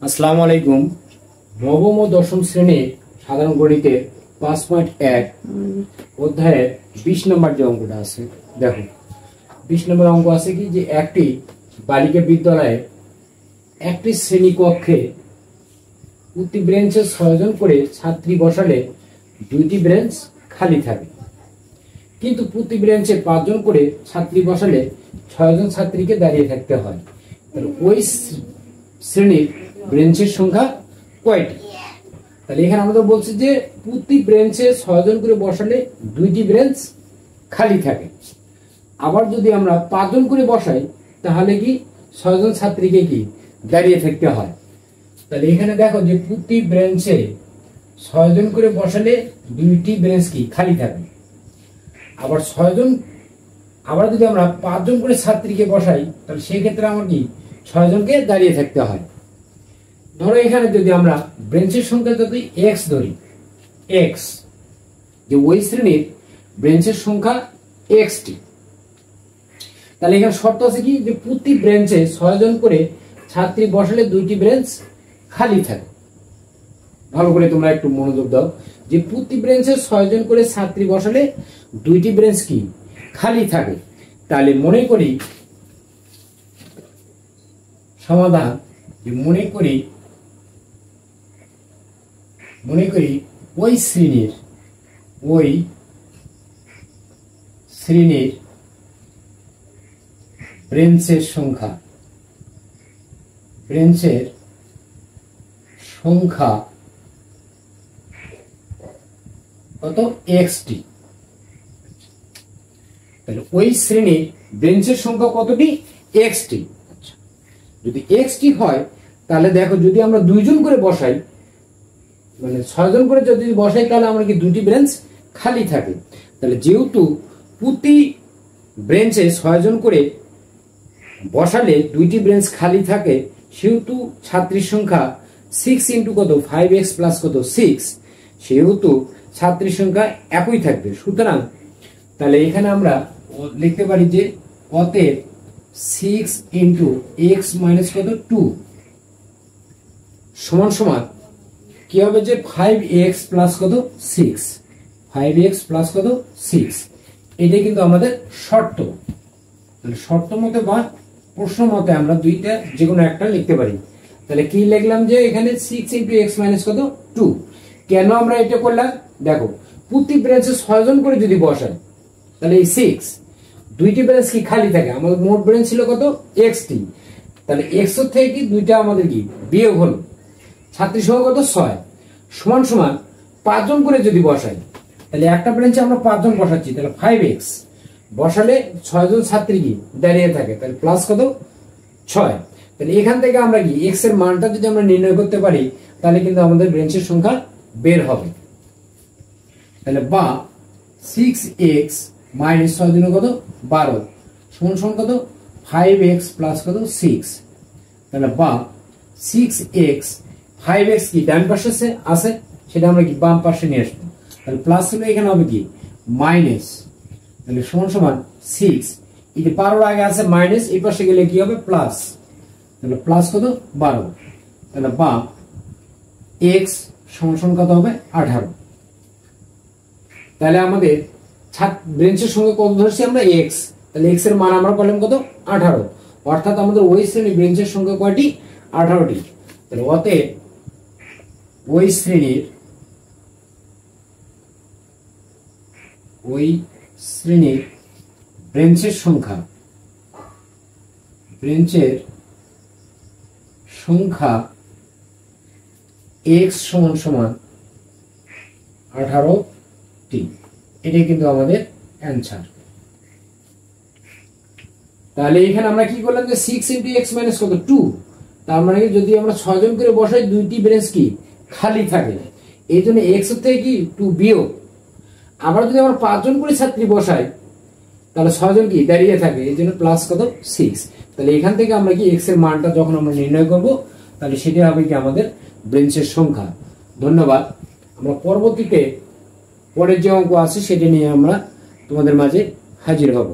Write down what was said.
আসসালামু আলাইকুম। নবম ও দশম শ্রেণীর সাধারণ গণিতের 5.1 অধ্যায়ের 20 নম্বর যে অঙ্কটা আছে, দেখো 20 নম্বর অঙ্ক আছে কি যে একটি বালিকা বিদ্যালয়ে একটি শ্রেণীকক্ষে প্রতি ব্রেঞ্চে 6 জন করে ছাত্রী বসালে 2টি ব্রেঞ্চ খালি থাকে, কিন্তু প্রতি ব্রেঞ্চে 5 জন করে ছাত্রী বসালে 6 জন ছাত্রীকে দাঁড়িয়ে থাকতে হয়। ওই শ্রেণীর ব্রেঞ্চের সংখ্যা কয়টি? তাহলে এখানে আমাদের বলছে যে প্রতি ব্রেঞ্চে 6 জন করে বসালে 2টি ব্রেঞ্চ খালি থাকে। আবার যদি আমরা 5 জন করে বসাই তাহলে কি 6 জন ছাত্রীকে কি দাঁড়িয়ে থাকতে হয়। তাহলে এখানে দেখো যে প্রতি ব্রেঞ্চে 6 জন করে বসালে 2টি ব্রেঞ্চ কি খালি থাকে। আবার 6 জন, আবার যদি আমরা 5 জন করে ছাত্রীকে বসাই তাহলে সেই ক্ষেত্রে আমার কি 6 জনকে দাঁড়িয়ে থাকতে হয়। ধরো এখানে যদি আমরা ব্রেঞ্চের সংখ্যা যদি x ধরি, x যে ওই শ্রেণীর ব্রেঞ্চের সংখ্যা x টি, তাহলে এখানে শর্ত আছে কি যে প্রতি ব্রেঞ্চে 6 জন করে ছাত্রী বসালে 2টি ব্রেঞ্চ খালি থাকে। ভালো করে তোমরা একটু মনোযোগ দাও যে প্রতি ব্রেঞ্চে 6 জন করে ছাত্রী বসালে 2টি ব্রেঞ্চ কি খালি থাকে। তাহলে মনে করি সমাধান, যে মনে করি ওই শ্রেণীর ব্রেঞ্চের সংখ্যা কত xt। তাহলে ওই শ্রেণীর ব্রেঞ্চের সংখ্যা কতটি xt। যদি xt হয় তাহলে দেখো যদি আমরা 2 জন করে বসাই, মানে 6 জন করে যদি বসাই তাহলে আমরা কি 2টি ব্রেঞ্চ খালি থাকে। তাহলে যেহেতু প্রতি ব্রেঞ্চে 6 জন করে বসালে 2টি ব্রেঞ্চ খালি থাকে, সেহেতু ছাত্রীর সংখ্যা 6 ইন্টু কত 5x প্লাস কত 6, সেহেতু ছাত্রীর সংখ্যা একই থাকবে। সুতরাং তাহলে এখানে আমরা লিখতে পারি যে অতএব 6 ইন্টু x মাইনাস কত 2 সমান সমান কি হবে যে 5x প্লাস কত 6, 5x প্লাস কত 6। এটাই কিন্তু আমাদের শর্ত। তাহলে শর্ত মতে বা প্রশ্ন মতে আমরা দুইটা যে কোনো একটা লিখতে পারি। তাহলে কি লিখলাম যে এখানে 6 ইন্টু x মাইনাস কত 2। কেন আমরা এটা করলাম দেখো, প্রতি ব্রেঞ্চে 6 জন করে যদি বসাই তাহলে এই 6, 2টি ব্রেঞ্চ কি খালি থাকে। আমাদের মোট ব্রেঞ্চ ছিল কত xt, তাহলে x থেকে কি 2টা আমাদের কি বিয়োগ হলো, ছাত্রী সংখ্যা কত 6 সমান সমান 5 জন করে যদি বসাই তাহলে একটা ব্রেঞ্চে আমরা 5 জন বসাচ্ছি, তাহলে 5x বসালে 6 জন ছাত্রী কি দাঁড়িয়ে থাকে, তাহলে প্লাস কত 6। তাহলে এখান থেকে আমরা কি x এর মানটা যদি আমরা নির্ণয় করতে পারি তাহলে কিন্তু আমাদের ব্রেঞ্চের সংখ্যা বের হবে। তাহলে বা 6x মাইনাস 6 দিনে কত 12 সমান সমান কত 5x প্লাস কত 6। তাহলে বা 6x, 5x কি ডান পাশে আছে সেটা আমরা কি বাম পাশে নিয়ে আসবো, তাহলে প্লাস হলো এখানে হবে কি মাইনাস, তাহলে সমান সমান 6, এই যে 12 আগে আছে মাইনাস, এই পাশে গেলে কি হবে প্লাস, তাহলে প্লাস কত 12। তাহলে বা x সমান সমান কত হবে 18। তাহলে আমাদের ব্রেঞ্চের সঙ্গে কত ধরছি আমরা x, তাহলে x এর মান আমরা পেলাম কত 18, অর্থাৎ আমাদের ওই শ্রেণীর ব্রেঞ্চের সংখ্যা কয়টি 18টি। তাহলে অতএব ওই শ্রেণীর ব্রেঞ্চের সংখ্যা x সমান সমান 18টি। এটাই কিন্তু আমাদের অ্যান্সার। তাহলে এখানে আমরা কি করলাম যে 6 ইন্টু x মাইনাস কত 2, তার মানে যদি আমরা 6 জন করে বসাই 2টি ব্রেঞ্চ কি খালি থাকে, এই জন্য x থেকে কি 2 বিয়োগ। আবার যদি আমরা 5 জন করে ছাত্রী বসাই তাহলে 6 জন কি দাঁড়িয়ে থাকে, এই জন্য প্লাস কত 6। তাহলে এখান থেকে আমরা কি x এর মানটা যখন আমরা নির্ণয় করব তাহলে সেটা হবে কি আমাদের ব্রেঞ্চের সংখ্যা। ধন্যবাদ। আমরা পরবর্তীতে পরের যে অঙ্ক আছে সেটা নিয়ে আমরা তোমাদের মাঝে হাজির হব।